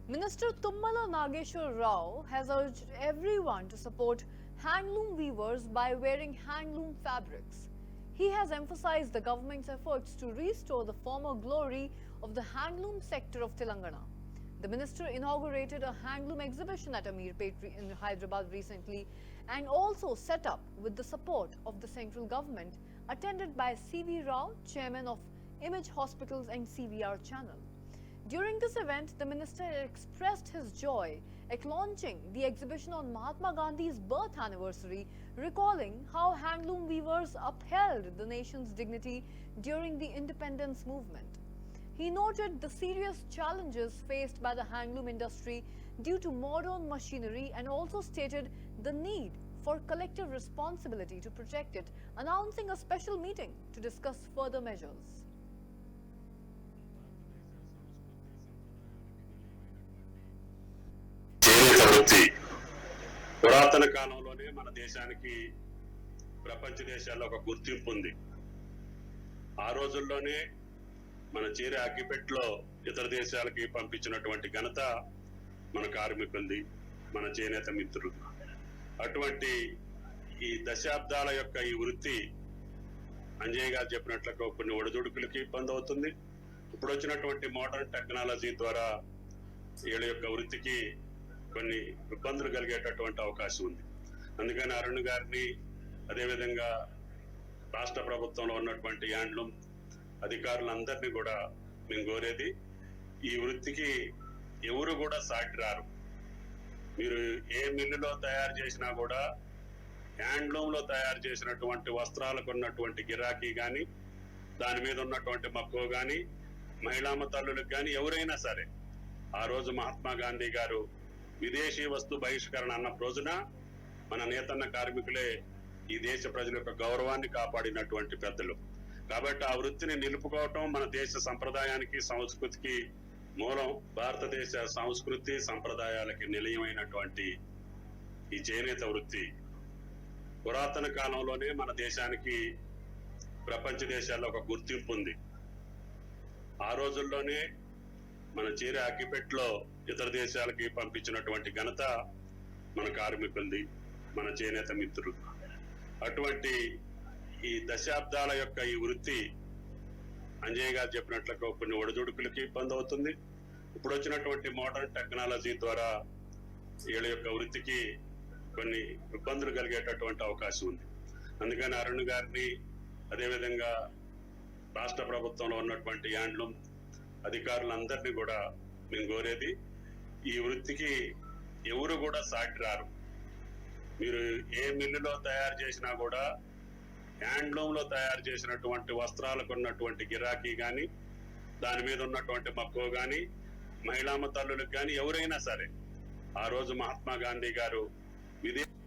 Minister Tummala Nageshwar Rao has urged everyone to support handloom weavers by wearing handloom fabrics. He has emphasized the government's efforts to restore the former glory of the handloom sector of Telangana. The minister inaugurated a handloom exhibition at Amirpet in Hyderabad recently and also set up with the support of the central government, attended by C.V. Rao, chairman of Image Hospitals and CVR channel. During this event, the minister expressed his joy at launching the exhibition on Mahatma Gandhi's birth anniversary, recalling how handloom weavers upheld the nation's dignity during the independence movement. He noted the serious challenges faced by the handloom industry due to modern machinery and also stated the need for collective responsibility to protect it, announcing a special meeting to discuss further measures. పురాతన కాలంలోనే మన దేశానికి ప్రపంచ దేశాల్లో ఒక గుర్తింపు ఉంది. ఆ రోజుల్లోనే మన చీర అగ్గిపెట్టెలో ఇతర దేశాలకి పంపించినటువంటి ఘనత మన కార్మికులది, మన చేనేత మిత్రులు. అటువంటి ఈ దశాబ్దాల యొక్క ఈ వృత్తి అంజయ్య గారు చెప్పినట్లుగా కొన్ని ఒడిదుడుకులకి ఇబ్బంది అవుతుంది. ఇప్పుడు వచ్చినటువంటి మోడర్న్ టెక్నాలజీ ద్వారా వీళ్ళ యొక్క వృత్తికి కొన్ని ఇబ్బందులు కలిగేటటువంటి అవకాశం ఉంది. అందుకని అరుణ్ గారిని, అదేవిధంగా రాష్ట్ర ప్రభుత్వంలో ఉన్నటువంటి హ్యాండ్లూమ్ అధికారులందరినీ కూడా మేము కోరేది, ఈ వృత్తికి ఎవరు కూడా సాటి రారు. మీరు ఏ మిల్లులో తయారు చేసినా కూడా హ్యాండ్లూమ్లో తయారు చేసినటువంటి వస్త్రాలకు ఉన్నటువంటి గిరాకీ కానీ, దాని మీద ఉన్నటువంటి మక్కువ కానీ, మహిళామ తల్లులకు కానీ ఎవరైనా సరే, ఆ రోజు మహాత్మా గాంధీ గారు విదేశీ వస్తు బహిష్కరణ అన్న రోజున మన నేతన్న కార్మికులే ఈ దేశ ప్రజల యొక్క గౌరవాన్ని కాపాడినటువంటి పెద్దలు. కాబట్టి ఆ వృత్తిని నిలుపుకోవటం మన దేశ సంప్రదాయానికి, సంస్కృతికి మూలం. భారతదేశ సంస్కృతి సంప్రదాయాలకి నిలయమైనటువంటి ఈ చేనేత వృత్తి పురాతన కాలంలోనే మన దేశానికి ప్రపంచ దేశాల్లో ఒక గుర్తింపు ఉంది. ఆ రోజుల్లోనే మన చీర అగ్గిపెట్టెలో ఇతర దేశాలకి పంపించినటువంటి ఘనత మన కార్మికులది, మన చేనేత మిత్రులు. అటువంటి ఈ దశాబ్దాల యొక్క ఈ వృత్తి అంజయ్య గారు చెప్పినట్లుగా కొన్ని ఒడిదుడుకులకి ఇబ్బంది అవుతుంది. ఇప్పుడు వచ్చినటువంటి మోడర్న్ టెక్నాలజీ ద్వారా వీళ్ళ యొక్క వృత్తికి కొన్ని ఇబ్బందులు కలిగేటటువంటి అవకాశం ఉంది. అందుకని అరుణ్ గారిని, అదేవిధంగా రాష్ట్ర ప్రభుత్వంలో ఉన్నటువంటి హ్యాండ్లూమ్ అధికారులందరినీ కూడా మేము కోరేది, ఈ వృత్తికి ఎవరు కూడా సాటి రారు. మీరు ఏ మిల్లులో తయారు చేసినా కూడా హ్యాండ్లూమ్లో తయారు చేసినటువంటి వస్త్రాలకు ఉన్నటువంటి గిరాకీ కానీ, దాని మీద ఉన్నటువంటి మక్కువ కానీ, మహిళామ తల్లులకు కానీ ఎవరైనా సరే, ఆ రోజు మహాత్మా గాంధీ గారు విదేశీ